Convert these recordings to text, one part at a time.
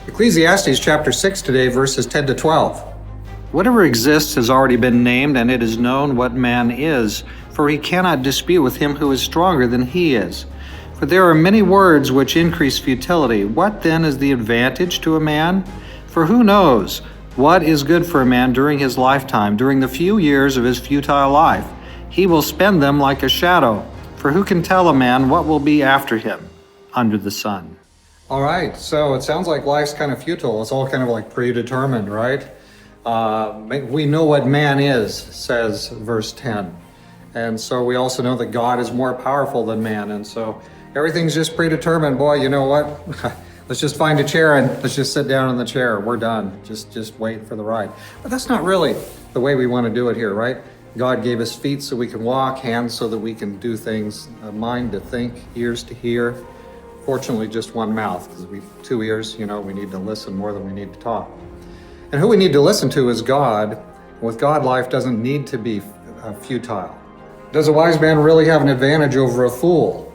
Ecclesiastes chapter 6 today, verses 10 to 12. Whatever exists has already been named, and it is known what man is, for he cannot dispute with him who is stronger than he is. For there are many words which increase futility. What then is the advantage to a man? For who knows what is good for a man during his lifetime, during the few years of his futile life? He will spend them like a shadow. For who can tell a man what will be after him under the sun? All right, so it sounds like life's kind of futile. It's all kind of like predetermined, right? We know what man is, says verse 10. And so we also know that God is more powerful than man. And so everything's just predetermined. Boy, you know what? Let's just find a chair and let's just sit down in the chair. We're done. Just wait for the ride. But that's not really the way we want to do it here, right? God gave us feet so we can walk, hands so that we can do things, a mind to think, ears to hear. Fortunately, just one mouth, because we 2 ears, we need to listen more than we need to talk. And who we need to listen to is God. With God, life doesn't need to be futile. Does a wise man really have an advantage over a fool?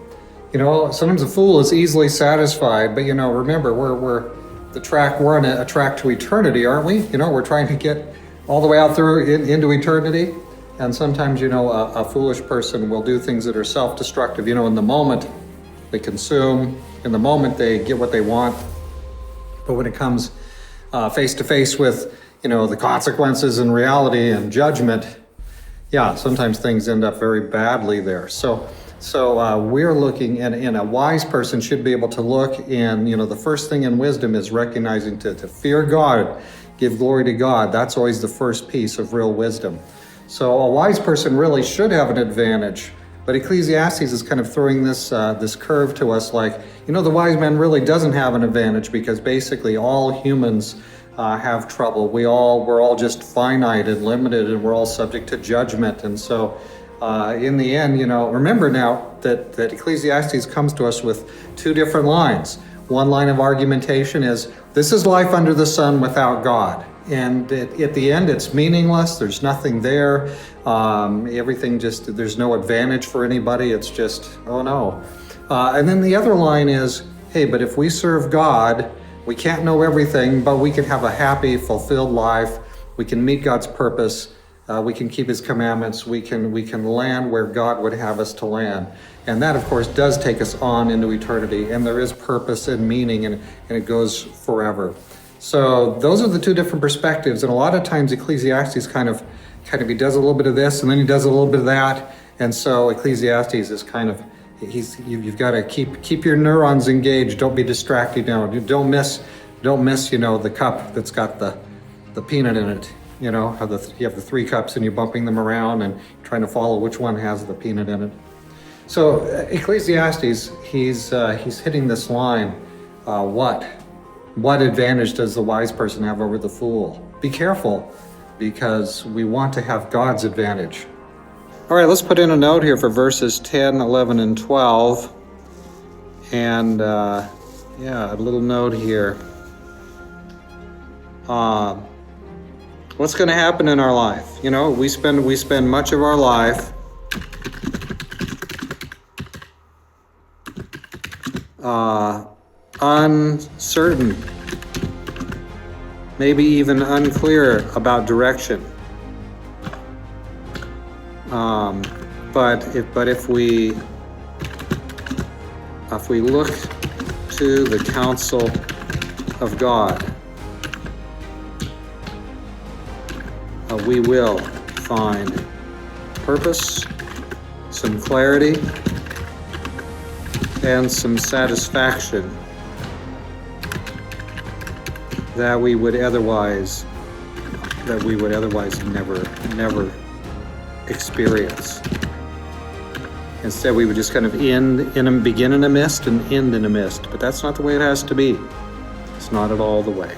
Sometimes a fool is easily satisfied, but remember, we're on a track to eternity, aren't we? We're trying to get all the way out through into eternity. And sometimes, a foolish person will do things that are self-destructive. In the moment they consume, in the moment they get what they want. But when it comes face to face with, the consequences and reality and judgment, sometimes things end up very badly there. So we're looking, and a wise person should be able to look, and the first thing in wisdom is recognizing to fear God, give glory to God. That's always the first piece of real wisdom. So a wise person really should have an advantage. But Ecclesiastes is kind of throwing this curve to us, like, the wise man really doesn't have an advantage, because basically all humans have trouble. We're all just finite and limited, and we're all subject to judgment. And so in the end, remember now that Ecclesiastes comes to us with two different lines. One line of argumentation is, this is life under the sun without God. And at the end, it's meaningless. There's nothing there. Everything there's no advantage for anybody. It's just, oh no. And then the other line is, hey, but if we serve God, we can't know everything, but we can have a happy, fulfilled life. We can meet God's purpose. We can keep his commandments. We can land where God would have us to land. And that, of course, does take us on into eternity. And there is purpose and meaning, and it goes forever. So those are the two different perspectives. And a lot of times Ecclesiastes kind of he does a little bit of this, and then he does a little bit of that. And so Ecclesiastes is you've got to keep your neurons engaged. Don't be distracted now. Don't miss the cup that's got the peanut in it. You have the three cups and you're bumping them around and trying to follow which one has the peanut in it. So Ecclesiastes, he's hitting this line. What advantage does the wise person have over the fool? Be careful, because we want to have God's advantage. All right, let's put in a note here for verses 10, 11, and 12. And a little note here. What's going to happen in our life? We spend much of our life uncertain, maybe even unclear about direction. But if we look to the counsel of God, we will find purpose, some clarity, and some satisfaction that we would otherwise never experience. Instead, we would just kind of begin in a mist and end in a mist. But that's not the way it has to be. It's not at all the way.